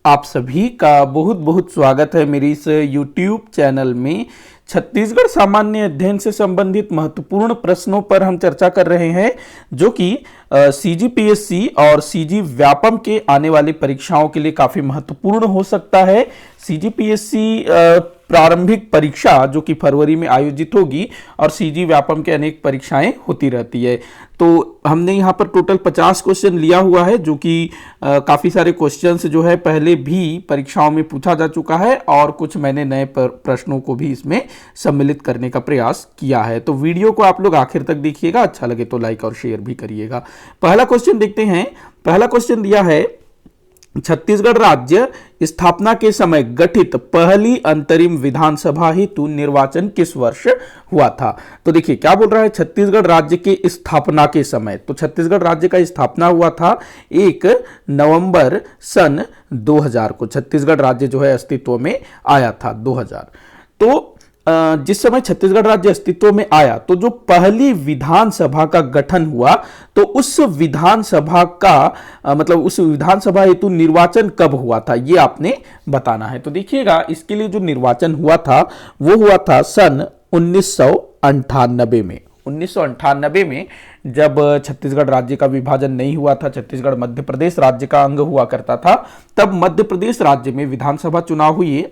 आप सभी का बहुत बहुत स्वागत है मेरी इस YouTube चैनल में। छत्तीसगढ़ सामान्य अध्ययन से संबंधित महत्वपूर्ण प्रश्नों पर हम चर्चा कर रहे हैं, जो कि CGPSC और CG व्यापम के आने वाली परीक्षाओं के लिए काफी महत्वपूर्ण हो सकता है। CGPSC प्रारंभिक परीक्षा जो कि फरवरी में आयोजित होगी और CG व्यापम के अनेक परीक्षाएं होती रहती है। तो हमने यहाँ पर टोटल 50 क्वेश्चन लिया हुआ है, जो कि काफ़ी सारे क्वेश्चंस जो है पहले भी परीक्षाओं में पूछा जा चुका है और कुछ मैंने नए प्रश्नों को भी इसमें सम्मिलित करने का प्रयास किया है। तो वीडियो को आप लोग आखिर तक देखिएगा, अच्छा लगे तो लाइक और शेयर भी करिएगा। पहला क्वेश्चन देखते हैं। पहला क्वेश्चन दिया है, छत्तीसगढ़ राज्य स्थापना के समय गठित पहली अंतरिम विधानसभा हेतु निर्वाचन किस वर्ष हुआ था? तो देखिए क्या बोल रहा है, छत्तीसगढ़ राज्य के स्थापना के समय। तो छत्तीसगढ़ राज्य का स्थापना हुआ था 1 नवंबर सन 2000 को। छत्तीसगढ़ राज्य जो है अस्तित्व में आया था 2000। तो जिस समय छत्तीसगढ़ राज्य अस्तित्व में आया तो जो पहली विधानसभा का गठन हुआ, तो उस विधानसभा का मतलब उस विधानसभा हेतु निर्वाचन कब हुआ था, ये आपने बताना है। तो देखिएगा, इसके लिए जो निर्वाचन हुआ था वो हुआ था सन 1998 में। 1998 में जब छत्तीसगढ़ राज्य का विभाजन नहीं हुआ था, छत्तीसगढ़ मध्य प्रदेश राज्य का अंग हुआ करता था, तब मध्य प्रदेश राज्य में विधानसभा चुनाव हुए।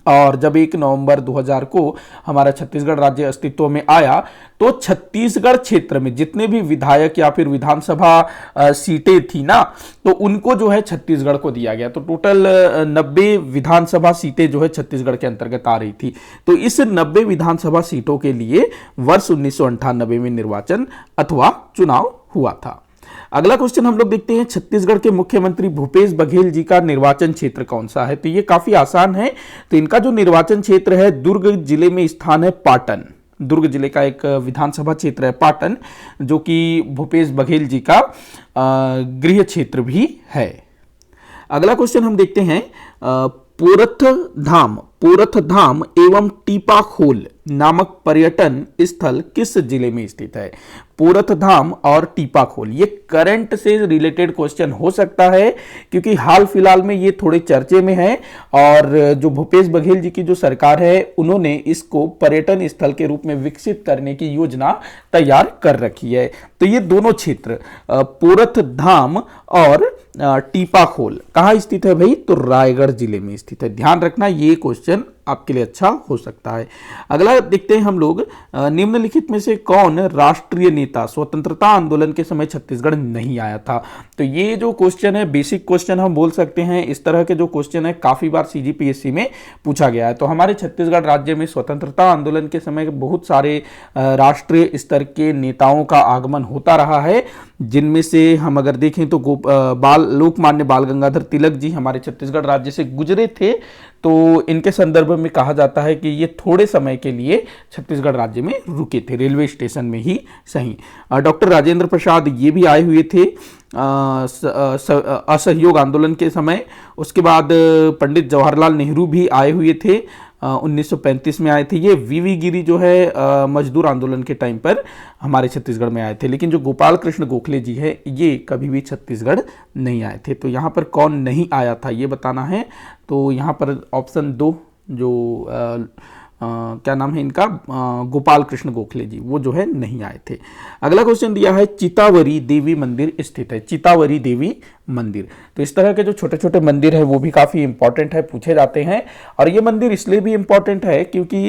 और जब 1 नवंबर 2000 को हमारा छत्तीसगढ़ राज्य अस्तित्व में आया, तो छत्तीसगढ़ क्षेत्र में जितने भी विधायक या फिर विधानसभा सीटें थी ना, तो उनको जो है छत्तीसगढ़ को दिया गया। तो टोटल 90 विधानसभा सीटें जो है छत्तीसगढ़ के अंतर्गत आ रही थी। तो इस 90 विधानसभा सीटों के लिए वर्ष 1998 में निर्वाचन अथवा चुनाव हुआ था। अगला क्वेश्चन हम लोग देखते हैं, छत्तीसगढ़ के मुख्यमंत्री भूपेश बघेल जी का निर्वाचन क्षेत्र कौन सा है? तो ये काफी आसान है। तो इनका जो निर्वाचन क्षेत्र है, दुर्ग जिले में स्थान है पाटन। दुर्ग जिले का एक विधानसभा क्षेत्र है पाटन, जो कि भूपेश बघेल जी का गृह क्षेत्र भी है। अगला क्वेश्चन हम देखते हैं, पोरथ धाम एवं टीपाखोल नामक पर्यटन स्थल किस जिले में स्थित है? पोरथ धाम और टीपाखोल, ये करंट से रिलेटेड क्वेश्चन हो सकता है, क्योंकि हाल फिलहाल में ये थोड़े चर्चे में है। और जो भूपेश बघेल जी की जो सरकार है, उन्होंने इसको पर्यटन स्थल के रूप में विकसित करने की योजना तैयार कर रखी है। तो ये दोनों क्षेत्र पोरथ धाम और टीपाखोल कहाँ स्थित है भाई? तो रायगढ़ जिले में स्थित है। ध्यान रखना, ये क्वेश्चन आपके लिए अच्छा हो सकता है। अगला देखते हैं हम लोग, निम्नलिखित में से कौन राष्ट्रीय नेता स्वतंत्रता आंदोलन के समय छत्तीसगढ़ नहीं आया था? तो ये जो क्वेश्चन है, बेसिक क्वेश्चन हम बोल सकते हैं। इस तरह के जो क्वेश्चन है काफी बार CGPSC में पूछा गया है। तो हमारे छत्तीसगढ़ राज्य में स्वतंत्रता आंदोलन के समय बहुत सारे राष्ट्रीय स्तर के नेताओं का आगमन होता रहा है, जिनमें से हम अगर देखें तो लोकमान्य बाल गंगाधर तिलक जी हमारे छत्तीसगढ़ राज्य से गुजरे थे। तो इनके संदर्भ में कहा जाता है कि ये थोड़े समय के लिए छत्तीसगढ़ राज्य में रुके थे, रेलवे स्टेशन में ही सही। डॉक्टर राजेंद्र प्रसाद ये भी आए हुए थे असहयोग आंदोलन के समय। उसके बाद पंडित जवाहरलाल नेहरू भी आए हुए थे, 1935 में आए थे। ये वीवी गिरी जो है मजदूर आंदोलन के टाइम पर हमारे छत्तीसगढ़ में आए थे। लेकिन जो गोपाल कृष्ण गोखले जी है, ये कभी भी छत्तीसगढ़ नहीं आए थे। तो यहाँ पर कौन नहीं आया था ये बताना है। तो यहाँ पर ऑप्शन 2 जो क्या नाम है इनका, गोपाल कृष्ण गोखले जी, वो जो है नहीं आए थे। अगला क्वेश्चन दिया है, चितावरी देवी मंदिर स्थित है। चितावरी देवी मंदिर, तो इस तरह के जो छोटे छोटे मंदिर है वो भी काफी इंपॉर्टेंट है, पूछे जाते हैं। और ये मंदिर इसलिए भी इंपॉर्टेंट है क्योंकि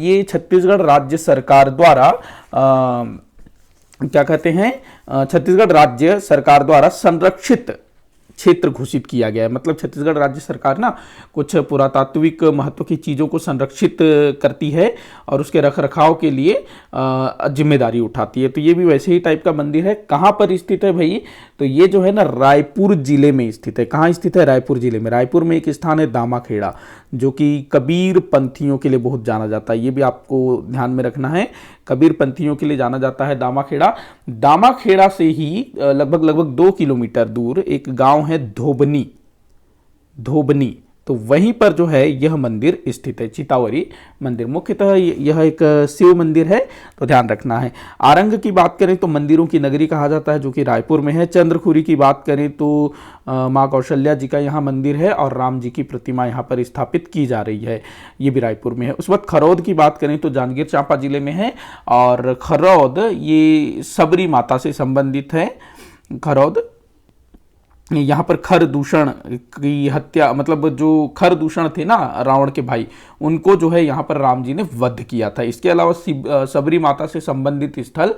ये छत्तीसगढ़ राज्य सरकार द्वारा क्या कहते हैं, छत्तीसगढ़ राज्य सरकार द्वारा संरक्षित क्षेत्र घोषित किया गया है। मतलब छत्तीसगढ़ राज्य सरकार ना कुछ पुरातात्विक महत्व की चीज़ों को संरक्षित करती है और उसके रखरखाव के लिए जिम्मेदारी उठाती है। तो ये भी वैसे ही टाइप का मंदिर है। कहाँ पर स्थित है भाई? तो ये जो है ना रायपुर जिले में स्थित है। कहाँ स्थित है? रायपुर जिले में। रायपुर में एक स्थान है दामाखेड़ा, जो कि कबीर पंथियों के लिए बहुत जाना जाता है। ये भी आपको ध्यान में रखना है, कबीर पंथियों के लिए जाना जाता है दामाखेड़ा। दामाखेड़ा से ही लगभग 2 किलोमीटर दूर एक गांव है धोबनी। तो वहीं पर जो है यह मंदिर स्थित है, चितावरी मंदिर। मुख्यतः यह एक शिव मंदिर है, तो ध्यान रखना है। आरंग की बात करें तो मंदिरों की नगरी कहा जाता है, जो कि रायपुर में है। चंद्रखुरी की बात करें तो माँ कौशल्या जी का यहाँ मंदिर है और राम जी की प्रतिमा यहाँ पर स्थापित की जा रही है, ये भी रायपुर में है। उस वक्त खरौद की बात करें तो जांजगीर चांपा जिले में है, और खरौद ये सबरी माता से संबंधित है। खरौद यहाँ पर खर दूषण की हत्या, मतलब जो खर दूषण थे ना रावण के भाई, उनको जो है यहाँ पर राम जी ने वध किया था। इसके अलावा सबरी माता से संबंधित स्थल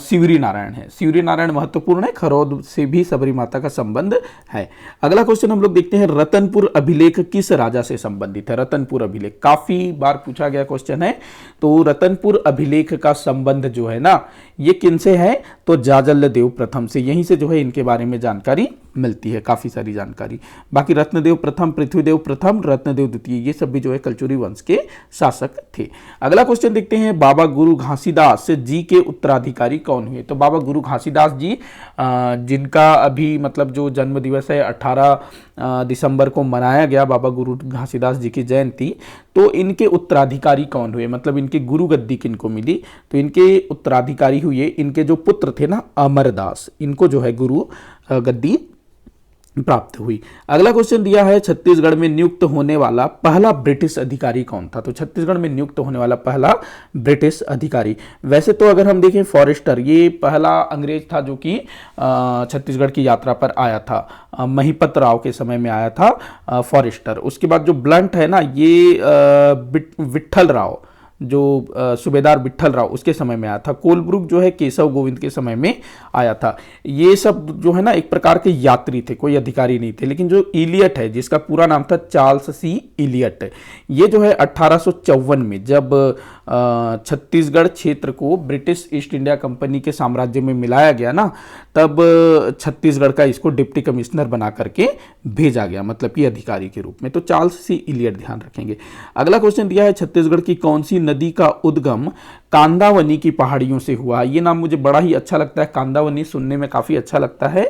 सिवरी नारायण है। सिवरी नारायण महत्वपूर्ण है, खरौद से भी सबरी माता का संबंध है। अगला क्वेश्चन हम लोग देखते हैं, रतनपुर अभिलेख किस राजा से संबंधित है? रतनपुर अभिलेख काफी बार पूछा गया क्वेश्चन है। तो रतनपुर अभिलेख का संबंध जो है ना, ये किनसे है? तो जाजलदेव प्रथम से। यहीं से जो है इनके बारे में जानकारी मिलती है, काफी सारी जानकारी। बाकी रत्नदेव प्रथम, पृथ्वीदेव प्रथम, रत्नदेव द्वितीय, ये सब भी जो है कलचुरी वंश के शासक थे। अगला क्वेश्चन देखते हैं, बाबा गुरु घासीदास जी के उत्तराधिकारी कौन हुए? तो बाबा गुरु घासीदास जी, जिनका अभी मतलब जो जन्म दिवस है 18 दिसंबर को मनाया गया, बाबा गुरु घासीदास जी की जयंती, तो इनके उत्तराधिकारी कौन हुए? मतलब इनकी गुरु गद्दी किनको मिली? तो इनके उत्तराधिकारी हुए इनके जो पुत्र थे ना अमरदास, इनको जो है गुरु गद्दी प्राप्त हुई। अगला क्वेश्चन दिया है, छत्तीसगढ़ में नियुक्त होने वाला पहला ब्रिटिश अधिकारी कौन था? तो छत्तीसगढ़ में नियुक्त होने वाला पहला ब्रिटिश अधिकारी, वैसे तो अगर हम देखें फॉरेस्टर, ये पहला अंग्रेज था जो कि छत्तीसगढ़ की यात्रा पर आया था। महिपत राव के समय में आया था फॉरेस्टर। उसके बाद जो ब्लंट है ना, ये विट्ठल राव, जो सूबेदार विट्ठल राव, उसके समय में आया था। कोलब्रुक जो है केशव गोविंद के समय में आया था। ये सब जो है ना एक प्रकार के यात्री थे, कोई अधिकारी नहीं थे। लेकिन जो इलियट है, जिसका पूरा नाम था चार्ल्स सी इलियट, ये जो है 1854 में जब छत्तीसगढ़ क्षेत्र को ब्रिटिश ईस्ट इंडिया कंपनी के साम्राज्य में मिलाया गया ना, तब छत्तीसगढ़ का इसको डिप्टी कमिश्नर बना करके भेजा गया, मतलब कि अधिकारी के रूप में। तो चार्ल्स सी इलियट ध्यान रखेंगे। अगला क्वेश्चन दिया है, छत्तीसगढ़ की कौन सी नदी का उद्गम कांदावनी की पहाड़ियों से हुआ? ये नाम मुझे बड़ा ही अच्छा लगता है, कांदावनी सुनने में काफी अच्छा लगता है।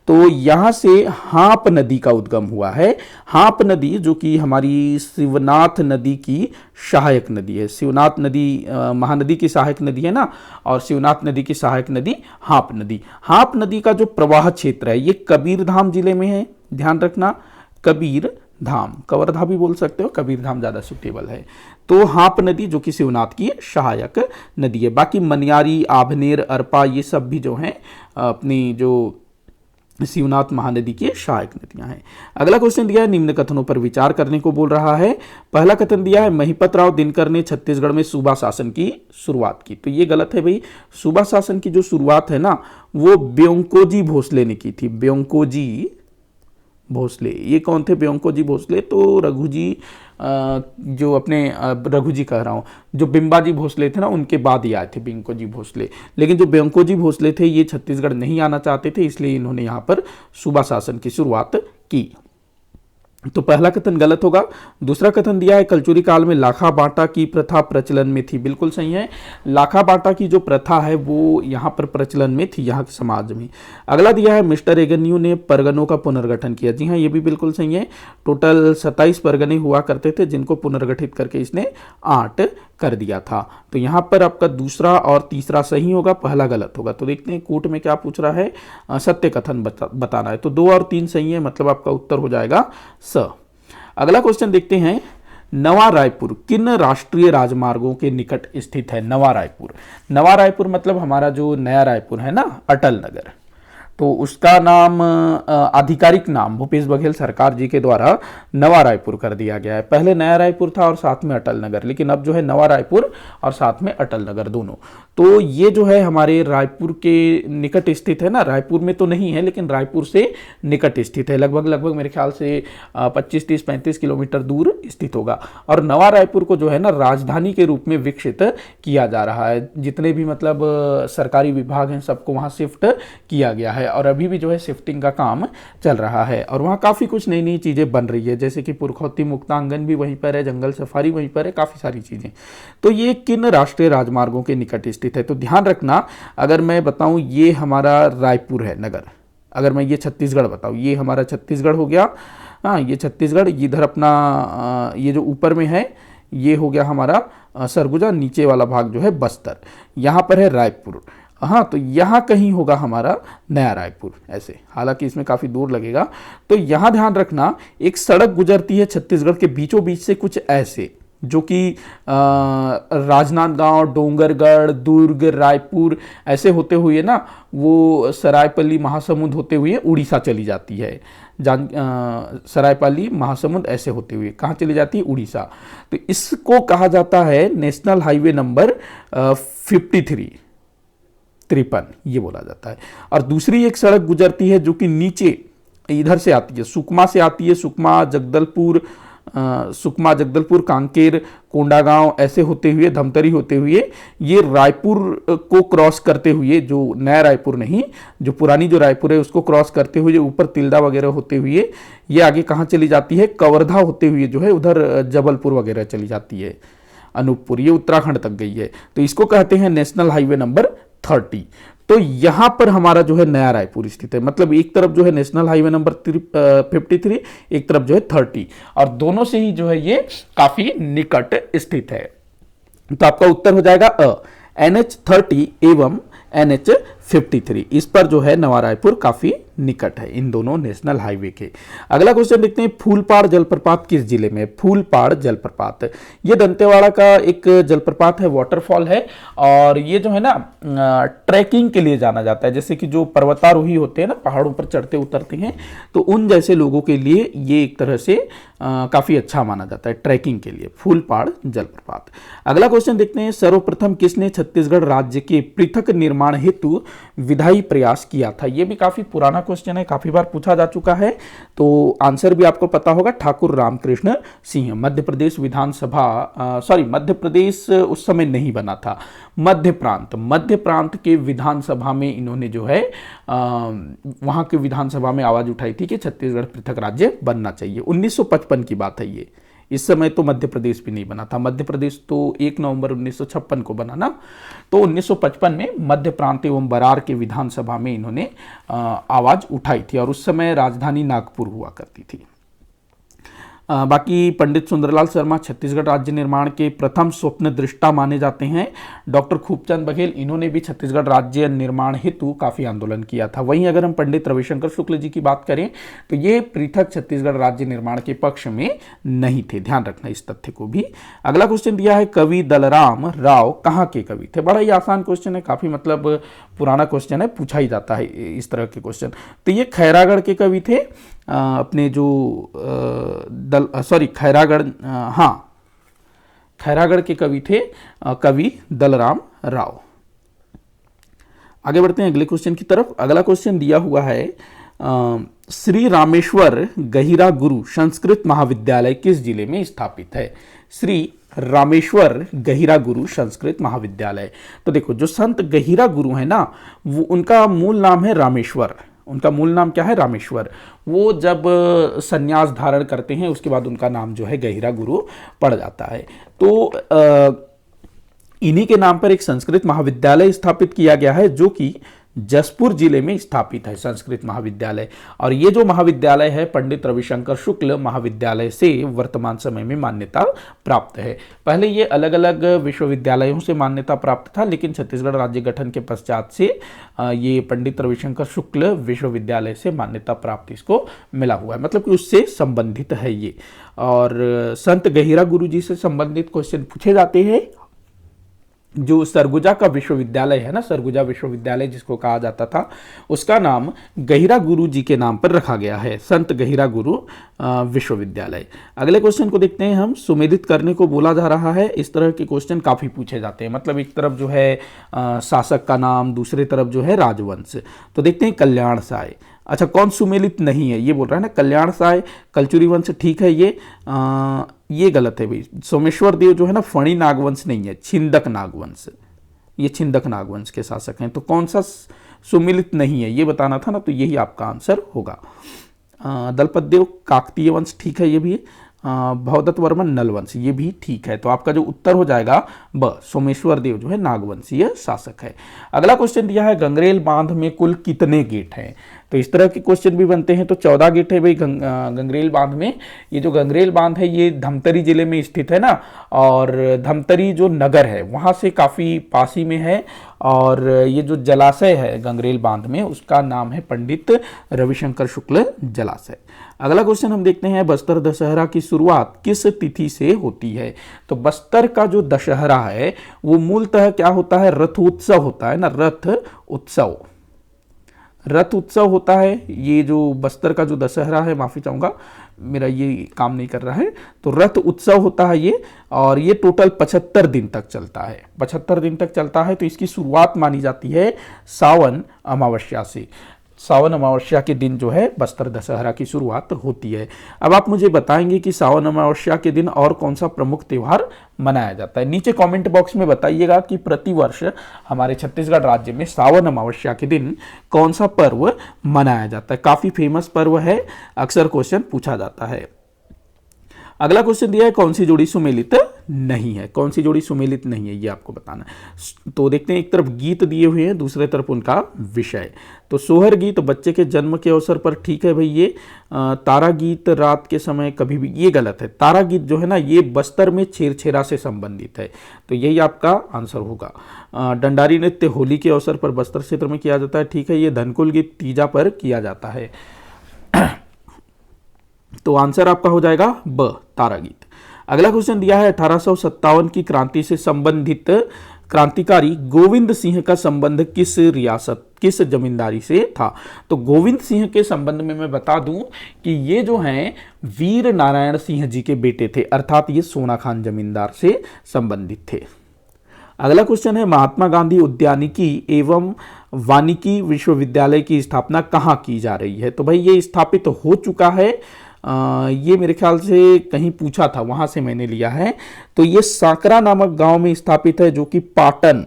तो यहां से हाप नदी का उद्गम हुआ है। हाप नदी जो कि हमारी शिवनाथ नदी की सहायक नदी है। शिवनाथ नदी महानदी की सहायक नदी है ना, और शिवनाथ नदी की सहायक नदी हाप नदी। हाप नदी का जो प्रवाह क्षेत्र है, ये कबीरधाम जिले में है, ध्यान रखना, कबीर धाम, कवर्धा भी बोल सकते हो, कबीर धाम ज्यादा सुटेबल है। तो हाप नदी जो कि शिवनाथ की सहायक नदी है। बाकी मनियारी, आभनेर, अरपा, ये सब भी जो हैं अपनी जो शिवनाथ महानदी की सहायक नदियां हैं। अगला क्वेश्चन दिया है, निम्न कथनों पर विचार करने को बोल रहा है। पहला कथन दिया है, महिपत राव दिनकर ने छत्तीसगढ़ में सूबा शासन की शुरुआत की। तो ये गलत है भाई। सूबा शासन की जो शुरुआत है ना, वो ब्योंकोजी भोसले ने की थी। ब्योंकोजी भोसले, ये कौन थे ब्योंकोजी भोसले? तो रघुजी, जो अपने रघुजी कह रहा हूँ, जो बिंबाजी भोसले थे ना, उनके बाद ही आए थे ब्योंकोजी भोसले। लेकिन जो ब्योंकोजी भोसले थे, ये छत्तीसगढ़ नहीं आना चाहते थे, इसलिए इन्होंने यहाँ पर सूबा शासन की शुरुआत की। तो पहला कथन गलत होगा। दूसरा कथन दिया है, कलचुरी काल में लाखा बांटा की प्रथा प्रचलन में थी। बिल्कुल सही है, लाखा बांटा की जो प्रथा है वो यहाँ पर प्रचलन में थी, यहाँ के समाज में। अगला दिया है, मिस्टर एगन्यू ने परगनों का पुनर्गठन किया। जी हाँ, ये भी बिल्कुल सही है। टोटल 27 परगने हुआ करते थे, जिनको पुनर्गठित करके इसने 8 कर दिया था। तो यहाँ पर आपका दूसरा और तीसरा सही होगा, पहला गलत होगा। तो देखते हैं कूट में क्या पूछ रहा है, सत्य कथन बताना है। तो 2 और 3 सही है, मतलब आपका उत्तर हो जाएगा स। अगला क्वेश्चन देखते हैं, नवा रायपुर किन राष्ट्रीय राजमार्गों के निकट स्थित है? नवा रायपुर, नवा रायपुर मतलब हमारा जो नया रायपुर है ना, अटल नगर, तो उसका नाम, आधिकारिक नाम भूपेश बघेल सरकार जी के द्वारा नवा रायपुर कर दिया गया है। पहले नया रायपुर था और साथ में अटल नगर, लेकिन अब जो है नवा रायपुर और साथ में अटल नगर दोनों। तो ये जो है हमारे रायपुर के निकट स्थित है ना, रायपुर में तो नहीं है लेकिन रायपुर से निकट स्थित है। लगभग मेरे ख्याल से 25, 30, 35 किलोमीटर दूर स्थित होगा। और नवा रायपुर को जो है ना राजधानी के रूप में विकसित किया जा रहा है। जितने भी मतलब सरकारी विभाग हैं सबको वहाँ शिफ्ट किया गया है, और अभी भी जो है शिफ्टिंग का काम चल रहा है। और वहाँ काफ़ी कुछ नई नई चीज़ें बन रही है, जैसे कि पुरखौती मुक्तांगन भी वहीं पर है, जंगल सफारी वहीं पर है, काफ़ी सारी चीज़ें। तो ये किन राष्ट्रीय राजमार्गों के निकट स्थित है? तो ध्यान रखना, अगर मैं बताऊं, ये हमारा रायपुर है नगर, अगर मैं ये छत्तीसगढ़ बताऊँ, ये हमारा छत्तीसगढ़ हो गया, हाँ ये छत्तीसगढ़, इधर अपना ये जो ऊपर में है ये हो गया हमारा सरगुजा, नीचे वाला भाग जो है बस्तर, यहाँ पर है रायपुर, हाँ तो यहाँ कहीं होगा हमारा नया रायपुर ऐसे, हालांकि इसमें काफ़ी दूर लगेगा। तो यहाँ ध्यान रखना एक सड़क गुजरती है छत्तीसगढ़ के बीचों बीच से कुछ ऐसे, जो कि राजनांदगांव, डोंगरगढ़, दुर्ग, रायपुर ऐसे होते हुए ना वो सरायपल्ली, महासमुंद होते हुए उड़ीसा चली जाती है। सरायपल्ली, महासमुंद ऐसे होते हुए कहाँ चली जाती है? उड़ीसा। तो इसको कहा जाता है नेशनल हाईवे नंबर 53 ये बोला जाता है। और दूसरी एक सड़क गुजरती है जो कि नीचे इधर से आती है, सुकमा से आती है, सुकमा जगदलपुर, कांकेर, कोंडागांव ऐसे होते हुए, धमतरी होते हुए ये रायपुर को क्रॉस करते हुए, जो नया रायपुर नहीं, जो पुरानी जो रायपुर है उसको क्रॉस करते हुए ऊपर तिल्दा वगैरह होते हुए ये आगे कहाँ चली जाती है? कवर्धा होते हुए जो है उधर जबलपुर वगैरह चली जाती है, अनूपपुर, ये उत्तराखंड तक गई है। तो इसको कहते हैं नेशनल हाईवे नंबर 30। तो यहां पर हमारा जो है नया रायपुर स्थित है, मतलब एक तरफ जो है नेशनल हाईवे नंबर 53, एक तरफ जो है 30, और दोनों से ही जो है ये काफी निकट स्थित है। तो आपका उत्तर हो जाएगा NH30 एवं NH53, इस पर जो है नवा रायपुर काफी निकट है इन दोनों नेशनल हाईवे के। अगला क्वेश्चन देखते हैं, फूलपाड़ जलप्रपात किस जिले में? फूलपाड़ जलप्रपात ये दंतेवाड़ा का एक जलप्रपात है, वाटरफॉल है, और ये जो है ना ट्रैकिंग के लिए जाना जाता है। जैसे कि जो पर्वतारोही होते हैं ना, पहाड़ों पर चढ़ते उतरते हैं, तो उन जैसे लोगों के लिए ये एक तरह से काफी अच्छा माना जाता है ट्रैकिंग के लिए, फूलपाड़ जलप्रपात। अगला क्वेश्चन देखते हैं, सर्वप्रथम किसने छत्तीसगढ़ राज्य के पृथक निर्माण हेतु विधायी प्रयास किया था? यह भी काफी पुराना क्वेश्चन है, काफी बार पूछा जा चुका है, तो आंसर भी आपको पता होगा, ठाकुर रामकृष्ण सिंह। मध्य प्रदेश मध्य प्रदेश उस समय नहीं बना था, मध्य प्रांत के विधानसभा में इन्होंने जो है वहां के विधानसभा में आवाज उठाई थी कि छत्तीसगढ़ पृथक राज्य बनना चाहिए। 1955 की बात है ये, इस समय तो मध्य प्रदेश भी नहीं बना था, मध्य प्रदेश तो 1 नवंबर 1956 को बना ना, तो 1955 में मध्य प्रांत एवं बरार के विधानसभा में इन्होंने आवाज उठाई थी, और उस समय राजधानी नागपुर हुआ करती थी। बाकी पंडित सुंदरलाल शर्मा छत्तीसगढ़ राज्य निर्माण के प्रथम स्वप्न दृष्टा माने जाते हैं। डॉक्टर खूबचंद बघेल, इन्होंने भी छत्तीसगढ़ राज्य निर्माण हेतु काफी आंदोलन किया था। वहीं अगर हम पंडित रविशंकर शुक्ल जी की बात करें तो ये पृथक छत्तीसगढ़ राज्य निर्माण के पक्ष में नहीं थे, ध्यान रखना इस तथ्य को भी। अगला क्वेश्चन दिया है, कवि दलराम राव कहाँ के कवि थे? बड़ा ही आसान क्वेश्चन है, काफी मतलब पुराना क्वेश्चन है, पूछा ही जाता है इस तरह के क्वेश्चन। तो ये खैरागढ़ के कवि थे, अपने जो खैरागढ़ के कवि थे कवि दलराम राव। आगे बढ़ते हैं अगले क्वेश्चन की तरफ। अगला क्वेश्चन दिया हुआ है, श्री रामेश्वर गहिरा गुरु संस्कृत महाविद्यालय किस जिले में स्थापित है? श्री रामेश्वर गहिरा गुरु संस्कृत महाविद्यालय। तो देखो, जो संत गहिरा गुरु है ना, वो उनका मूल नाम है रामेश्वर। उनका मूल नाम क्या है? रामेश्वर। वो जब संन्यास धारण करते हैं उसके बाद उनका नाम जो है गहिरा गुरु पड़ जाता है। तो इन्हीं के नाम पर एक संस्कृत महाविद्यालय स्थापित किया गया है, जो कि जसपुर जिले में स्थापित है, संस्कृत महाविद्यालय। और ये जो महाविद्यालय है पंडित रविशंकर शुक्ल महाविद्यालय से वर्तमान समय में मान्यता प्राप्त है। पहले ये अलग अलग विश्वविद्यालयों से मान्यता प्राप्त था, लेकिन छत्तीसगढ़ राज्य गठन के पश्चात से ये पंडित रविशंकर शुक्ल विश्वविद्यालय से मान्यता प्राप्त इसको मिला हुआ है, मतलब कि उससे संबंधित है ये। और संत गहिरा गुरु जी से संबंधित क्वेश्चन पूछे जाते हैं। जो सरगुजा का विश्वविद्यालय है ना, सरगुजा विश्वविद्यालय जिसको कहा जाता था, उसका नाम गहिरा गुरु जी के नाम पर रखा गया है, संत गहिरा गुरु विश्वविद्यालय। अगले क्वेश्चन को देखते हैं हम। सुमेधित करने को बोला जा रहा है, इस तरह के क्वेश्चन काफी पूछे जाते हैं, मतलब एक तरफ जो है शासक का नाम, दूसरे तरफ जो है राजवंश। तो देखते हैं कल्याण साय। अच्छा, कौन सुमेलित नहीं है ये बोल रहा है ना, कल्याण साय, कलचुरी वंश, ठीक है, ये गलत है भाई। सोमेश्वर देव जो है ना, फणी नागवंश नहीं है, छिंदक नागवंश, ये छिंदक नागवंश के शासक हैं। तो कौन सा सुमेलित नहीं है ये बताना था ना, तो यही आपका आंसर होगा। दलपत देव काकतीय वंश, ठीक है ये भी। भवदत्त वर्मन नलवंशी, ये भी ठीक है। तो आपका जो उत्तर हो जाएगा ब, सोमेश्वर देव जो है नागवंशीय शासक है। अगला क्वेश्चन दिया है गंगरेल बांध में कुल कितने गेट हैं। तो इस तरह के क्वेश्चन भी बनते हैं। तो 14 गेट है भाई गंगरेल बांध में। ये जो गंगरेल बांध है ये धमतरी जिले में स्थित है ना, और धमतरी जो नगर है वहां से काफी पास ही में है। और ये जो जलाशय है गंगरेल बांध में उसका नाम है पंडित रविशंकर शुक्ल जलाशय। अगला क्वेश्चन हम देखते हैं बस्तर दशहरा की शुरुआत किस तिथि से होती है। तो बस्तर का जो दशहरा है वो मूलतः क्या होता है, रथोत्सव होता है ना, रथ उत्सव होता है। ये जो बस्तर का जो दशहरा है, माफी चाहूंगा मेरा ये काम नहीं कर रहा है, तो रथ उत्सव होता है ये, और ये टोटल 75 दिन तक चलता है। 75 दिन तक चलता है। तो इसकी शुरुआत मानी जाती है सावन अमावस्या से। सावन अमावस्या के दिन जो है बस्तर दशहरा की शुरुआत होती है। अब आप मुझे बताएंगे कि सावन अमावस्या के दिन और कौन सा प्रमुख त्योहार मनाया जाता है। नीचे कमेंट बॉक्स में बताइएगा कि प्रतिवर्ष हमारे छत्तीसगढ़ राज्य में सावन अमावस्या के दिन कौन सा पर्व मनाया जाता है। काफी फेमस पर्व है, अक्सर क्वेश्चन पूछा जाता है। अगला क्वेश्चन दिया है कौन सी जोड़ी सुमेलित नहीं है। कौन सी जोड़ी सुमेलित नहीं है ये आपको बताना है। तो देखते हैं, एक तरफ गीत दिए हुए हैं, दूसरे तरफ उनका विषय। तो सोहर गीत बच्चे के जन्म के अवसर पर ठीक है भाई ये। तारा गीत रात के समय कभी भी, ये गलत है। तारा गीत जो है ना ये बस्तर में छेरछेरा से संबंधित है, तो यही आपका आंसर होगा। डंडारी नृत्य होली के अवसर पर बस्तर क्षेत्र में किया जाता है, ठीक है। ये धनकुल गीत तीजा पर किया जाता है। तो आंसर आपका हो जाएगा ब, तारा गीत। अगला क्वेश्चन दिया है 1857 की क्रांति से संबंधित क्रांतिकारी गोविंद सिंह का संबंध किस रियासत, किस जमींदारी से था। तो गोविंद सिंह के संबंध में मैं बता दूं कि ये जो हैं वीर नारायण सिंह जी के बेटे थे, अर्थात ये सोना खान जमींदार से संबंधित थे। अगला क्वेश्चन है महात्मा गांधी उद्यानिकी एवं वानिकी विश्वविद्यालय की स्थापना कहाँ की जा रही है। तो भाई ये स्थापित हो चुका है, ये मेरे ख्याल से कहीं पूछा था, वहां से मैंने लिया है। तो ये सांकरा नामक गांव में स्थापित है, जो कि पाटन,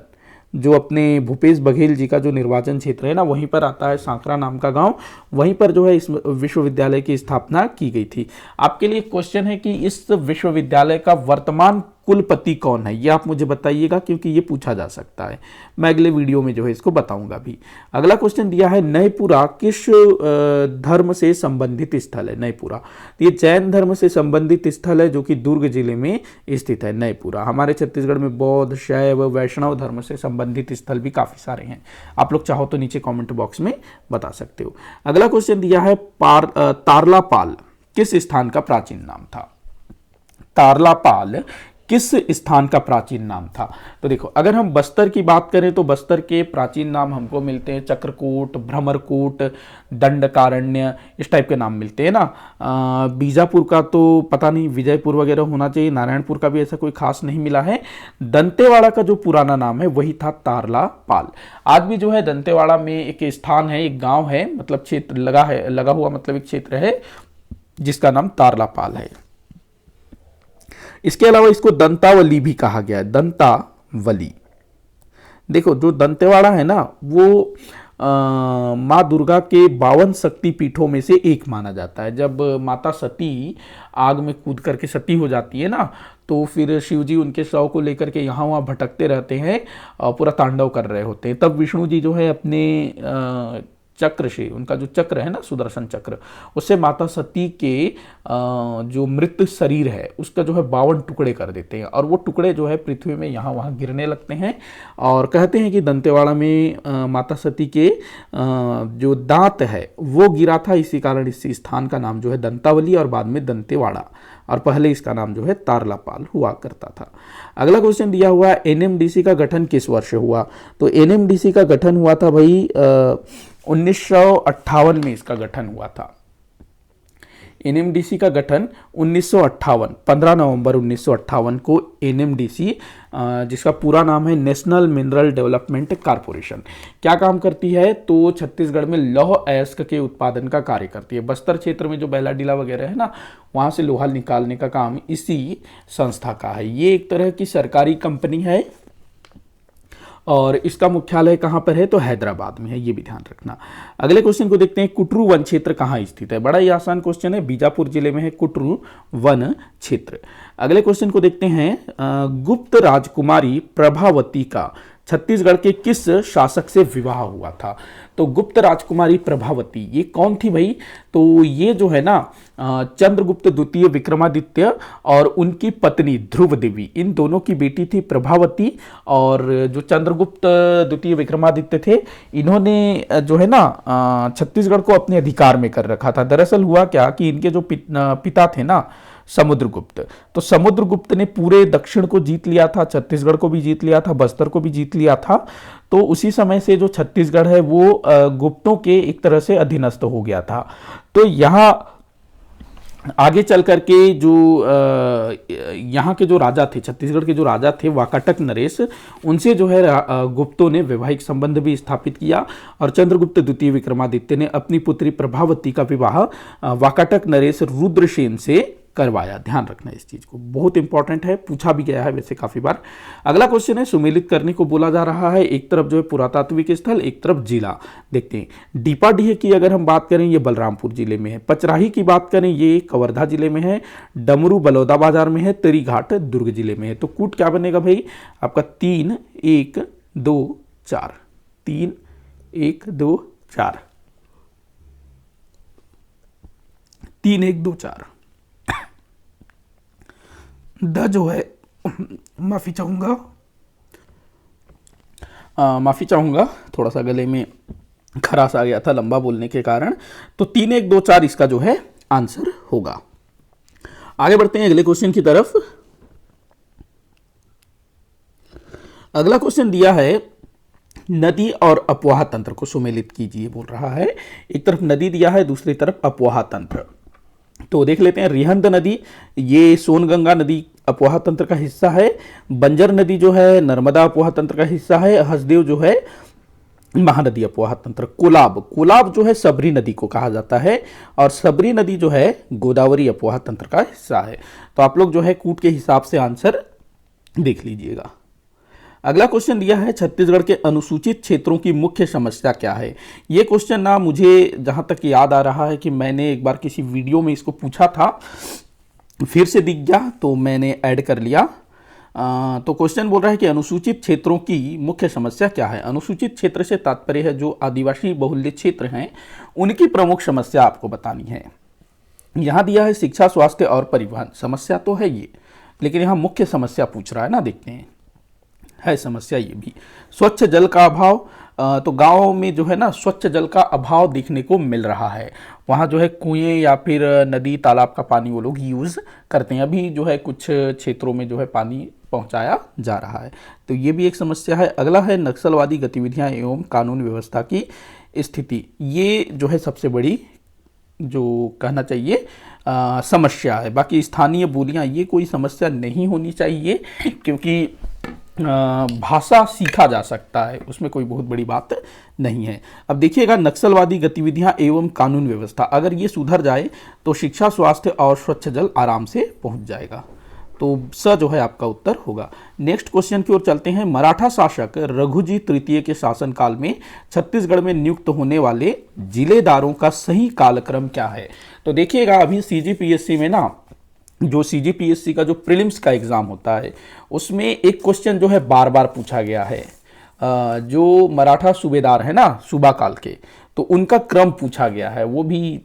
जो अपने भूपेश बघेल जी का जो निर्वाचन क्षेत्र है ना वहीं पर आता है सांकरा नाम का गांव। वहीं पर जो है इस विश्वविद्यालय की स्थापना की गई थी। आपके लिए क्वेश्चन है कि इस विश्वविद्यालय का वर्तमान कुलपति कौन है, ये आप मुझे बताइएगा, क्योंकि ये पूछा जा सकता है। मैं अगले वीडियो में जो है इसको बताऊंगा भी। अगला क्वेश्चन दिया है नयपुरा किस धर्म से संबंधित स्थल है। नयपुरा, तो ये जैन धर्म से संबंधित स्थल है, जो कि दुर्ग जिले में स्थित है नयपुरा। हमारे छत्तीसगढ़ में बौद्ध, शैव, वैष्णव धर्म से संबंधित स्थल भी काफी सारे हैं। आप लोग चाहो तो नीचे कॉमेंट बॉक्स में बता सकते हो। अगला क्वेश्चन दिया है तारलापाल किस स्थान का प्राचीन नाम था। तारलापाल किस स्थान का प्राचीन नाम था। तो देखो, अगर हम बस्तर की बात करें तो बस्तर के प्राचीन नाम हमको मिलते हैं चक्रकूट, भ्रमरकूट, दंडकारण्य, इस टाइप के नाम मिलते हैं ना। बीजापुर का तो पता नहीं, विजयपुर वगैरह होना चाहिए। नारायणपुर का भी ऐसा कोई खास नहीं मिला है। दंतेवाड़ा का जो पुराना नाम है वही था तारलापाल। आज भी जो है दंतेवाड़ा में एक स्थान है, एक गाँव है, मतलब क्षेत्र लगा हुआ मतलब एक क्षेत्र है जिसका नाम तारलापाल है। इसके अलावा इसको दंतावली भी कहा गया है, दंतावली। देखो, जो दंतेवाड़ा है ना वो माँ दुर्गा के 52 शक्ति पीठों में से एक माना जाता है। जब माता सती आग में कूद करके सती हो जाती है ना, तो फिर शिव जी उनके शव को लेकर के यहाँ वहाँ भटकते रहते हैं और पूरा तांडव कर रहे होते हैं। तब विष्णु जी जो है अपने चक्र से, उनका जो चक्र है ना सुदर्शन चक्र, उससे माता सती के जो मृत शरीर है उसका जो है 52 टुकड़े कर देते हैं, और वो टुकड़े जो है पृथ्वी में यहाँ वहाँ गिरने लगते हैं। और कहते हैं कि दंतेवाड़ा में माता सती के जो दांत है वो गिरा था, इसी कारण इस स्थान का नाम जो है दंतावली और बाद में दंतेवाड़ा, और पहले इसका नाम जो है तारलापाल हुआ करता था। अगला क्वेश्चन दिया हुआ है एनएमडीसी का गठन किस वर्ष हुआ। तो एनएमडीसी का गठन हुआ था भाई 1958 में इसका गठन हुआ था। एनएमडीसी का गठन 1958, 15 नवंबर 1958 को एनएमडीसी, जिसका पूरा नाम है नेशनल मिनरल डेवलपमेंट कॉरपोरेशन, क्या काम करती है। तो छत्तीसगढ़ में लौह अयस्क के उत्पादन का कार्य करती है। बस्तर क्षेत्र में जो बैलाडीला वगैरह है ना, वहाँ से लोहा निकालने का काम इसी संस्था का है। ये एक तरह की सरकारी कंपनी है और इसका मुख्यालय कहाँ पर है, तो हैदराबाद में है, ये भी ध्यान रखना। अगले क्वेश्चन को देखते हैं, कुटरू वन क्षेत्र कहाँ स्थित है। बड़ा ही आसान क्वेश्चन है, बीजापुर जिले में है कुटरू वन क्षेत्र। अगले क्वेश्चन को देखते हैं, गुप्त राजकुमारी प्रभावती का छत्तीसगढ़ के किस शासक से विवाह हुआ था। तो गुप्त राजकुमारी प्रभावती ये कौन थी भाई, तो ये जो है ना चंद्रगुप्त द्वितीय विक्रमादित्य और उनकी पत्नी ध्रुव देवी, इन दोनों की बेटी थी प्रभावती। और जो चंद्रगुप्त द्वितीय विक्रमादित्य थे, इन्होंने जो है ना छत्तीसगढ़ को अपने अधिकार में कर रखा था। दरअसल हुआ क्या कि इनके जो पिता थे ना समुद्रगुप्त, तो समुद्रगुप्त ने पूरे दक्षिण को जीत लिया था, छत्तीसगढ़ को भी जीत लिया था, बस्तर को भी जीत लिया था। तो उसी समय से जो छत्तीसगढ़ है वो गुप्तों के एक तरह से अधीनस्थ हो गया था। तो यहाँ आगे चल करके जो यहाँ के जो राजा थे, छत्तीसगढ़ के जो राजा थे वाकाटक नरेश, उनसे जो है गुप्तों ने वैवाहिक संबंध भी स्थापित किया और चंद्रगुप्त द्वितीय विक्रमादित्य ने अपनी पुत्री प्रभावती का विवाह वाकाटक नरेश रुद्रसेन से करवाया। ध्यान रखना इस चीज को, बहुत इंपॉर्टेंट है, पूछा भी गया है वैसे काफी बार। अगला क्वेश्चन है, सुमेलित करने को बोला जा रहा है, एक तरफ जो है पुरातात्विक स्थल, एक तरफ जिला। देखते हैं, डीपाडीह की अगर हम बात करें ये बलरामपुर जिले में है, पचराही की बात करें ये कवर्धा जिले में है, डमरू बलौदा बाजार में है, तेरी घाट दुर्ग जिले में है। तो कूट क्या बनेगा भाई आपका 3 1 2 4, 3 1 2 4, 3 1 2 4। द जो है माफी चाहूंगा, थोड़ा सा गले में खराश आ गया था लंबा बोलने के कारण। तो 3 1 2 4 इसका जो है आंसर होगा। आगे बढ़ते हैं अगले क्वेश्चन की तरफ। अगला क्वेश्चन दिया है, नदी और अपवाह तंत्र को सुमेलित कीजिए बोल रहा है। एक तरफ नदी दिया है, दूसरी तरफ अपवाह तंत्र। तो देख लेते हैं, रिहंद नदी ये सोनगंगा नदी अपवाह तंत्र का हिस्सा है, बंजर नदी जो है नर्मदा अपवाह तंत्र का हिस्सा है, हसदेव जो है महानदी अपवाह तंत्र, कोलाब जो है सबरी नदी को कहा जाता है और सबरी नदी जो है गोदावरी अपवाह तंत्र का हिस्सा है। तो आप लोग जो है कूट के हिसाब से आंसर देख लीजिएगा। अगला क्वेश्चन दिया है, छत्तीसगढ़ के अनुसूचित क्षेत्रों की मुख्य समस्या क्या है। ये क्वेश्चन ना मुझे जहां तक याद आ रहा है कि मैंने एक बार किसी वीडियो में इसको पूछा था, फिर से दिख गया तो मैंने ऐड कर लिया। तो क्वेश्चन बोल रहा है कि अनुसूचित क्षेत्रों की मुख्य समस्या क्या है। अनुसूचित क्षेत्र से तात्पर्य है जो आदिवासी बहुल्य क्षेत्र हैं उनकी प्रमुख समस्या आपको बतानी है। यहाँ दिया है शिक्षा, स्वास्थ्य और परिवहन। समस्या तो है ये, लेकिन यहाँ मुख्य समस्या पूछ रहा है ना, देखते हैं है समस्या ये भी। स्वच्छ जल का अभाव, तो गाँव में जो है ना स्वच्छ जल का अभाव देखने को मिल रहा है। वहाँ जो है कुएं या फिर नदी तालाब का पानी वो लोग यूज़ करते हैं। अभी जो है कुछ क्षेत्रों में जो है पानी पहुँचाया जा रहा है, तो ये भी एक समस्या है। अगला है नक्सलवादी गतिविधियाँ एवं कानून व्यवस्था की स्थिति। ये जो है सबसे बड़ी जो कहना चाहिए समस्या है। बाकी स्थानीय बोलियाँ ये कोई समस्या नहीं होनी चाहिए, क्योंकि भाषा सीखा जा सकता है, उसमें कोई बहुत बड़ी बात नहीं है। अब देखिएगा, नक्सलवादी गतिविधियां एवं कानून व्यवस्था अगर ये सुधर जाए तो शिक्षा, स्वास्थ्य और स्वच्छ जल आराम से पहुंच जाएगा। तो स जो है आपका उत्तर होगा। नेक्स्ट क्वेश्चन की ओर चलते हैं। मराठा शासक रघुजी तृतीय के शासनकाल में छत्तीसगढ़ में नियुक्त होने वाले जिलेदारों का सही कालक्रम क्या है। तो देखिएगा, अभी सीजीपीएससी में ना जो सीजीपीएससी का जो प्रीलिम्स का एग्जाम होता है उसमें एक क्वेश्चन जो है बार बार पूछा गया है। जो मराठा सूबेदार है ना सूबा काल के, तो उनका क्रम पूछा गया है, वो भी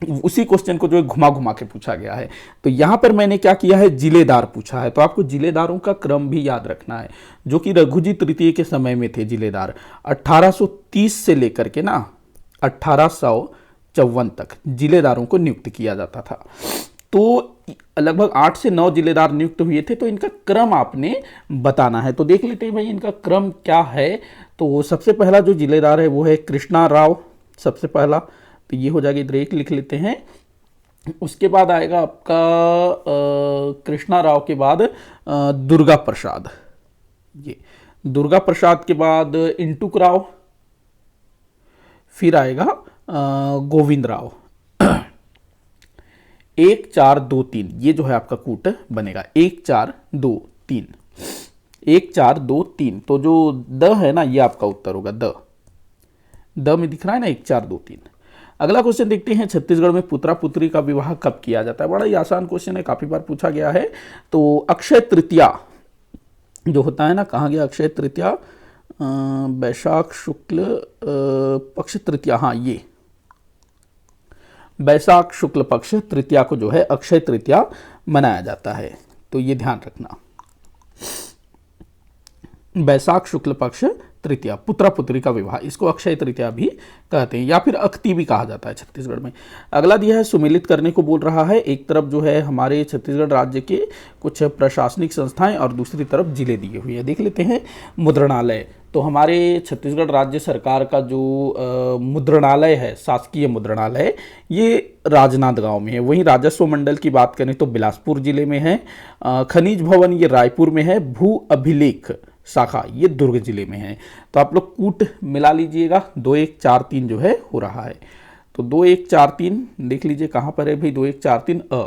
उसी क्वेश्चन को जो है घुमा घुमा के पूछा गया है। तो यहां पर मैंने क्या किया है, जिलेदार पूछा है, तो आपको जिलेदारों का क्रम भी याद रखना है, जो कि रघुजी तृतीय के समय में थे जिलेदार। 1830 से लेकर के ना 1854 तक जिलेदारों को नियुक्त किया जाता था। तो लगभग 8 से 9 जिलेदार नियुक्त हुए थे। तो इनका क्रम आपने बताना है। तो देख लेते हैं भाई इनका क्रम क्या है। तो सबसे पहला जो जिलेदार है वो है कृष्णा राव, सबसे पहला, तो ये हो जाएगा, इधर एक लिख लेते हैं। उसके बाद आएगा आपका कृष्णा राव के बाद दुर्गा प्रसाद, ये दुर्गा प्रसाद के बाद इंटुक राव, फिर आएगा गोविंद राव। 1 4 2 3 ये जो है आपका कूट बनेगा, 1 4 2 3, 1 4 2 3, तो जो द है ना ये आपका उत्तर होगा। द में दिख रहा है ना 1 4 2 3। अगला क्वेश्चन देखते हैं, छत्तीसगढ़ में पुत्रा पुत्री का विवाह कब किया जाता है? बड़ा ही आसान क्वेश्चन है, काफी बार पूछा गया है। तो अक्षय तृतीया जो होता है ना, कहाँ गया अक्षय तृतीया? वैशाख शुक्ल पक्ष तृतीया, हाँ ये वैशाख शुक्ल पक्ष तृतीया को जो है अक्षय तृतीया मनाया जाता है, तो ये ध्यान रखना। वैशाख शुक्ल पक्ष तृतीया, पुत्रा पुत्री का विवाह, इसको अक्षय तृतीया भी कहते हैं या फिर अख्ती भी कहा जाता है छत्तीसगढ़ में। अगला दिया है सुमेलित करने को बोल रहा है। एक तरफ जो है हमारे छत्तीसगढ़ राज्य के कुछ प्रशासनिक संस्थाएं और दूसरी तरफ जिले दिए हुए हैं। देख लेते हैं मुद्रणालय। तो हमारे छत्तीसगढ़ राज्य सरकार का जो मुद्रणालय है, शासकीय मुद्रणालय, ये राजनांदगांव में है। वहीं राजस्व मंडल की बात करें तो बिलासपुर जिले में है। खनिज भवन ये रायपुर में है। भू अभिलेख शाखा ये दुर्ग जिले में है। तो आप लोग कूट मिला लीजिएगा, 2 1 4 3 जो है हो रहा है। तो 2 1 4 3 देख लीजिए कहाँ पर है भाई, 2 1 4 3 अ।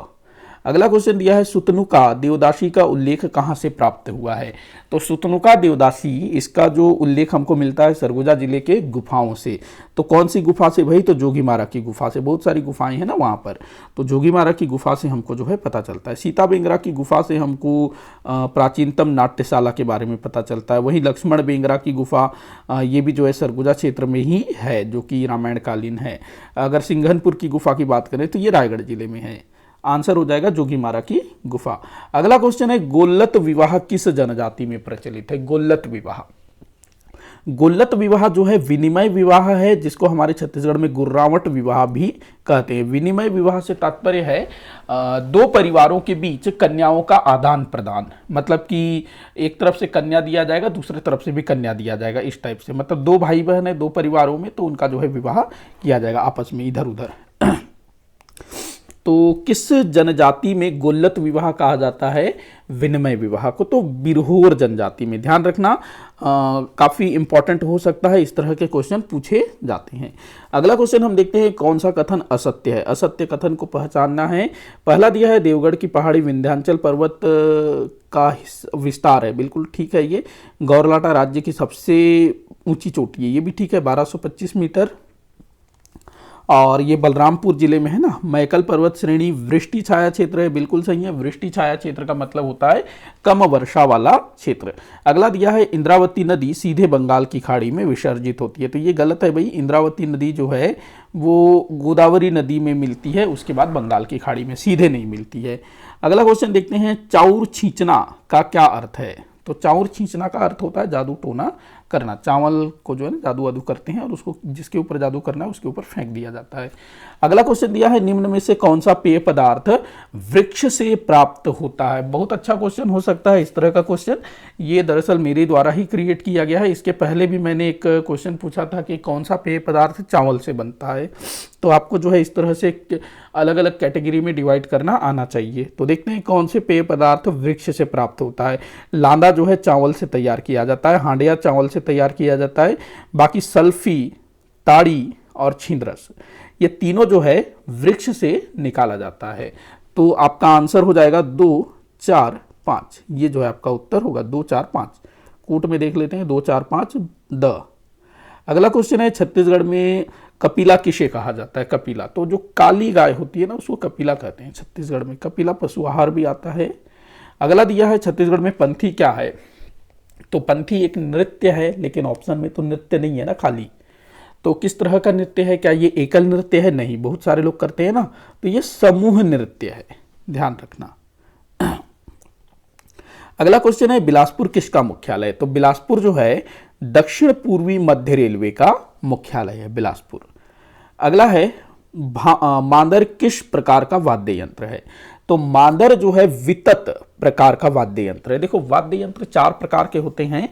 अगला क्वेश्चन दिया है सुतनुका देवदासी का उल्लेख कहाँ से प्राप्त हुआ है? तो सुतनुका देवदासी, इसका जो उल्लेख हमको मिलता है सरगुजा जिले के गुफाओं से। तो कौन सी गुफा से भाई? तो जोगीमारा की गुफा से। बहुत सारी गुफाएं हैं ना वहाँ पर, तो जोगीमारा की गुफा से हमको जो है पता चलता है। सीता बेंगरा की गुफा से हमको प्राचीनतम नाट्यशाला के बारे में पता चलता है। वहीं लक्ष्मण बेंगरा की गुफा ये भी जो है सरगुजा क्षेत्र में ही है, जो कि रामायण कालीन है। अगर सिंघनपुर की गुफा की बात करें तो ये रायगढ़ जिले में है। आंसर हो जाएगा जोगीमारा की गुफा। अगला क्वेश्चन है गोल्लत विवाह किस जनजाति में प्रचलित है? गोल्लत विवाह, गोल्लत विवाह जो है विनिमय विवाह है, जिसको हमारे छत्तीसगढ़ में गुर्रावट विवाह भी कहते हैं। विनिमय विवाह से तात्पर्य है दो परिवारों के बीच कन्याओं का आदान प्रदान, मतलब कि एक तरफ से कन्या दिया जाएगा, दूसरी तरफ से भी कन्या दिया जाएगा, इस टाइप से। मतलब दो भाई बहन है, दो परिवारों में, तो उनका जो है विवाह किया जाएगा आपस में इधर उधर। तो किस जनजाति में गोल्लत विवाह कहा जाता है? विनिमय विवाह को। तो बिरहोर जनजाति में। ध्यान रखना, काफी इंपॉर्टेंट हो सकता है, इस तरह के क्वेश्चन पूछे जाते हैं। अगला क्वेश्चन हम देखते हैं, कौन सा कथन असत्य है? असत्य कथन को पहचानना है। पहला दिया है देवगढ़ की पहाड़ी विंध्याचल पर्वत का विस्तार है, बिल्कुल ठीक है। ये गौरलाटा राज्य की सबसे ऊंची चोटी है, ये भी ठीक है, 1225 मीटर। और ये बलरामपुर जिले में है ना। मैकल पर्वत श्रेणी वृष्टि छाया क्षेत्र है, बिल्कुल सही है। वृष्टि छाया क्षेत्र का मतलब होता है कम वर्षा वाला क्षेत्र। अगला दिया है इंद्रावती नदी सीधे बंगाल की खाड़ी में विसर्जित होती है, तो ये गलत है भाई। इंद्रावती नदी जो है वो गोदावरी नदी में मिलती है, उसके बाद बंगाल की खाड़ी में, सीधे नहीं मिलती है। अगला क्वेश्चन देखते हैं, चाउर छींचना का क्या अर्थ है? तो चाउर छींचना का अर्थ होता है जादू टोना करना। चावल को जो है ना जादू वादू करते हैं और उसको जिसके ऊपर जादू करना है उसके ऊपर फेंक दिया जाता है। अगला क्वेश्चन दिया है, निम्न में से कौन सा पेय पदार्थ वृक्ष से प्राप्त होता है? बहुत अच्छा क्वेश्चन हो सकता है इस तरह का क्वेश्चन। ये दरअसल मेरे द्वारा ही क्रिएट किया गया है। इसके पहले भी मैंने एक क्वेश्चन पूछा था कि कौन सा पेय पदार्थ चावल से बनता है। तो आपको जो है इस तरह से अलग अलग कैटेगरी में डिवाइड करना आना चाहिए। तो देखते हैं कौन से पेय पदार्थ वृक्ष से प्राप्त होता है। लांदा जो है चावल से तैयार किया जाता है, हांडिया चावल से तैयार किया जाता है, बाकी सल्फी, ताड़ी और छिंदरस ये तीनों जो है वृक्ष से निकाला जाता है। तो आपका आंसर हो जाएगा 2 4 5, ये जो है आपका उत्तर होगा 2 4 5। कूट में देख लेते हैं 2 4 5 द। अगला क्वेश्चन है, छत्तीसगढ़ में कपिला किसे कहा जाता है? कपिला, तो जो काली गाय होती है ना उसको कपिला कहते हैं छत्तीसगढ़ में। कपिला पशु आहार भी आता है। अगला दिया है, छत्तीसगढ़ में पंथी क्या है? तो पंथी एक नृत्य है, लेकिन ऑप्शन में तो नृत्य नहीं है ना, खाली। तो किस तरह का नृत्य है? क्या ये एकल नृत्य है? नहीं, बहुत सारे लोग करते हैं ना, तो ये समूह नृत्य है, ध्यान रखना। अगला क्वेश्चन है, बिलासपुर किसका मुख्यालय? तो बिलासपुर जो है दक्षिण पूर्वी मध्य रेलवे का मुख्यालय है बिलासपुर। अगला है, मांदर किस प्रकार का वाद्य यंत्र है? तो मांदर जो है वितत प्रकार का वाद्य यंत्र है। देखो वाद्य यंत्र 4 प्रकार के होते हैं।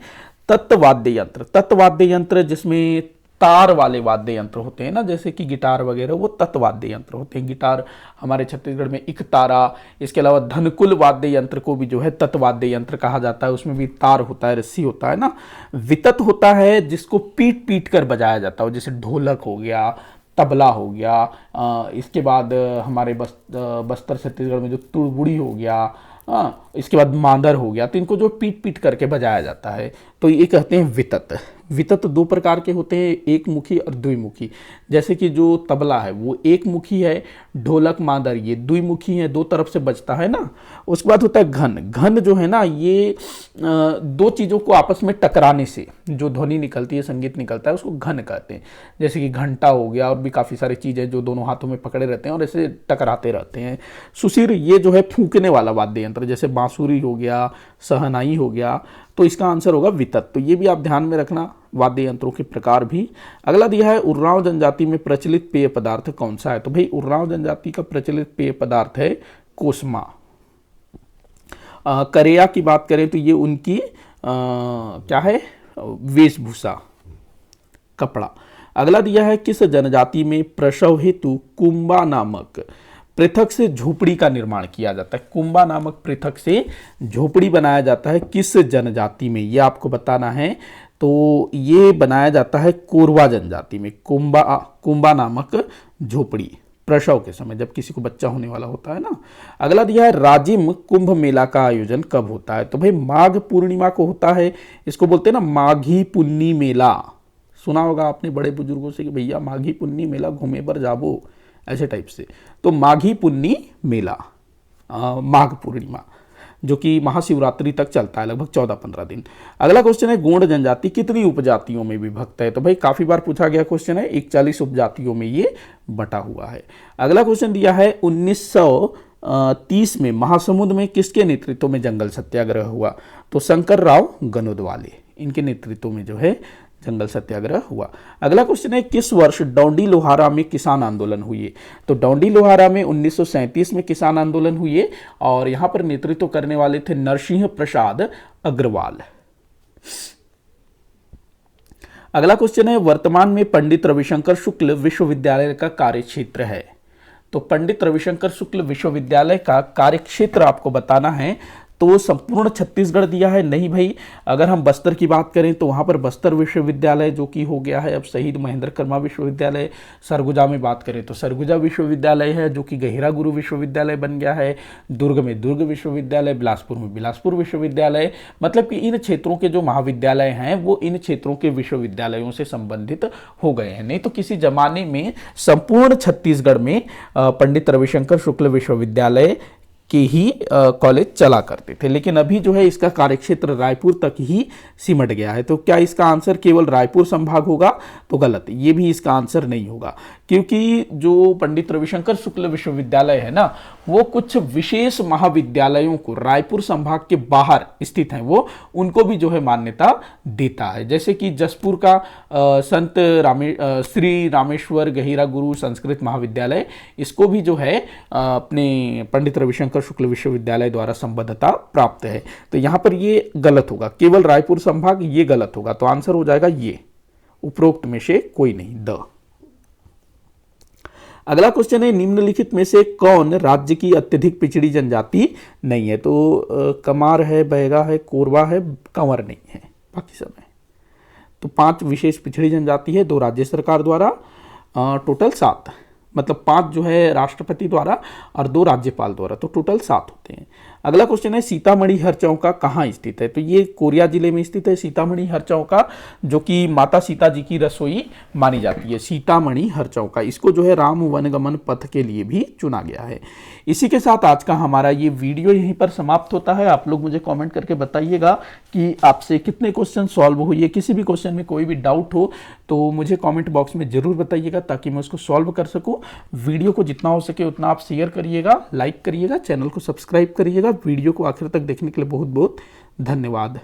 तत्वाद्य यंत्र, तत्वाद्य यंत्र जिसमें तार वाले वाद्य यंत्र होते हैं ना, जैसे कि गिटार वगैरह, वो तत्वाद्य यंत्र होते हैं। गिटार हमारे छत्तीसगढ़ में एक तारा। इसके अलावा धनकुल वाद्य यंत्र को भी जो है तत्वाद्य यंत्र कहा जाता है, उसमें भी तार होता है, रस्सी होता है ना। वितत होता है जिसको पीट पीट कर बजाया जाता है, जैसे ढोलक हो गया, तबला हो गया। इसके बाद हमारे बस्तर छत्तीसगढ़ में जो तुड़बुड़ी हो गया, हाँ, इसके बाद मांदर हो गया, तो इनको जो पीट पीट करके बजाया जाता है, तो ये कहते हैं वितत। वितत दो प्रकार के होते हैं, एक मुखी और द्विमुखी। जैसे कि जो तबला है वो एक मुखी है, ढोलक मांदर ये द्विमुखी है, दो तरफ से बजता है ना। उसके बाद होता है घन। घन जो है ना, ये दो चीज़ों को आपस में टकराने से जो ध्वनि निकलती है, संगीत निकलता है, उसको घन कहते हैं। जैसे कि घंटा हो गया, और भी काफ़ी सारी चीज़ें जो दोनों हाथों में पकड़े रहते हैं और ऐसे टकराते रहते हैं। सुशिर ये जो है फूंकने वाला वाद्य यंत्र, जैसे बांसुरी हो गया, सहनाई हो गया, तो इसका आंसर होगा वितत। तो ये भी आप ध्यान में रखना, वाद्य यंत्रों के प्रकार भी। अगला दिया है उर्रांव जनजाति में प्रचलित पेय पदार्थ कौन सा है। तो भाई उर्रांव जनजाति का प्रचलित पेय पदार्थ है कोसमा। करेया की बात करें तो ये उनकी क्या है, वेशभूषा, कपड़ा। अगला दिया है किस जनजाति में प्रसव हेतु कुंबा नामक पृथक से झोपड़ी का निर्माण किया जाता है। कुंबा नामक पृथक से झोपड़ी बनाया जाता है किस जनजाति में, ये आपको बताना है। तो ये बनाया जाता है कोरवा जनजाति में, कुंबा नामक झोपड़ी प्रसव के समय, जब किसी को बच्चा होने वाला होता है ना। अगला दिया है राजिम कुंभ मेला का आयोजन कब होता है। तो भाई माघ पूर्णिमा को होता है, इसको बोलते हैं ना माघी पुन्नी मेला। सुना होगा आपने बड़े बुजुर्गों से कि भैया माघी पुन्नी मेला घूमे पर जाबो, ऐसे टाइप से। तो माघी पुन्नी मेला, माघ पूर्णिमा, जो कि महाशिवरात्रि तक चलता है, लगभग 14-15 दिन। अगला क्वेश्चन है गोंड जनजाति कितनी उपजातियों में विभक्त है। तो भाई काफी बार पूछा गया क्वेश्चन है, 41 उपजातियों में ये बटा हुआ है। अगला क्वेश्चन दिया है 1930 में महासमुंद में किसके नेतृत्व में जंगल सत्याग्रह हुआ। तो शंकर राव गनोदवाले, इनके नेतृत्व में जो है जंगल सत्याग्रह हुआ। अगला क्वेश्चन है किस वर्ष डौंडी लोहारा में किसान आंदोलन हुए। तो डौंडी लोहारा में 1937 में किसान आंदोलन हुए, और यहां पर नेतृत्व करने वाले थे नरसिंह प्रसाद अग्रवाल। अगला क्वेश्चन है वर्तमान में पंडित रविशंकर शुक्ल विश्वविद्यालय का कार्यक्षेत्र है। तो पंडित रविशंकर शुक्ल विश्वविद्यालय का कार्यक्षेत्र आपको बताना है। तो संपूर्ण छत्तीसगढ़ दिया है नहीं भाई। अगर हम बस्तर की बात करें तो वहाँ पर बस्तर विश्वविद्यालय जो कि हो गया है अब शहीद महेंद्र कर्मा विश्वविद्यालय। सरगुजा में बात करें तो सरगुजा विश्वविद्यालय है जो कि गहिरा गुरु विश्वविद्यालय बन गया है। दुर्ग में दुर्ग विश्वविद्यालय, बिलासपुर में बिलासपुर विश्वविद्यालय। मतलब कि इन क्षेत्रों के जो महाविद्यालय हैं वो इन क्षेत्रों के विश्वविद्यालयों से संबंधित हो गए हैं। नहीं तो किसी जमाने में संपूर्ण छत्तीसगढ़ में पंडित रविशंकर शुक्ल विश्वविद्यालय के ही कॉलेज चला करते थे, लेकिन अभी जो है इसका कार्यक्षेत्र रायपुर तक ही सिमट गया है। तो क्या इसका आंसर केवल रायपुर संभाग होगा? तो गलत, ये भी इसका आंसर नहीं होगा, क्योंकि जो पंडित रविशंकर शुक्ल विश्वविद्यालय है ना, वो कुछ विशेष महाविद्यालयों को रायपुर संभाग के बाहर स्थित हैं, वो उनको भी जो है मान्यता देता है। जैसे कि जसपुर का संत श्री रामेश्वर गहिरा गुरु संस्कृत महाविद्यालय, इसको भी जो है अपने पंडित रविशंकर शुक्ल विश्वविद्यालय द्वारा संबद्धता प्राप्त है। तो यहां पर ये गलत होगा, केवल रायपुर संभाग, ये गलत होगा। तो आंसर हो जाएगा ये, उपरोक्त में से कोई नहीं, द। अगला क्वेश्चन है निम्नलिखित में से कौन राज्य की अत्यधिक पिछड़ी जनजाति नहीं है। तो कमार है, बैगा है, कोरवा है, कंवर नहीं है, बाकी सब है। तो 5 विशेष पिछड़ी जनजाति है, 2 राज्य सरकार द्वारा, टोटल 7, मतलब 5 जो है राष्ट्रपति द्वारा और 2 राज्यपाल द्वारा, तो टोटल 7 होते हैं। अगला क्वेश्चन है सीतामढ़ी हरचौका कहाँ स्थित है। तो ये कोरिया जिले में स्थित है सीतामढ़ी हरचौका, जो कि माता सीता जी की रसोई मानी जाती है। सीतामढ़ी हरचौका, इसको जो है राम वनगमन पथ के लिए भी चुना गया है। इसी के साथ आज का हमारा ये वीडियो यहीं पर समाप्त होता है। आप लोग मुझे कमेंट करके बताइएगा कि आपसे कितने क्वेश्चन सॉल्व हुए। किसी भी क्वेश्चन में कोई भी डाउट हो तो मुझे कमेंट बॉक्स में जरूर बताइएगा, ताकि मैं उसको सॉल्व कर सकूं। वीडियो को जितना हो सके उतना आप शेयर करिएगा, लाइक करिएगा, चैनल को सब्सक्राइब करिएगा। वीडियो को आखिर तक देखने के लिए बहुत बहुत धन्यवाद।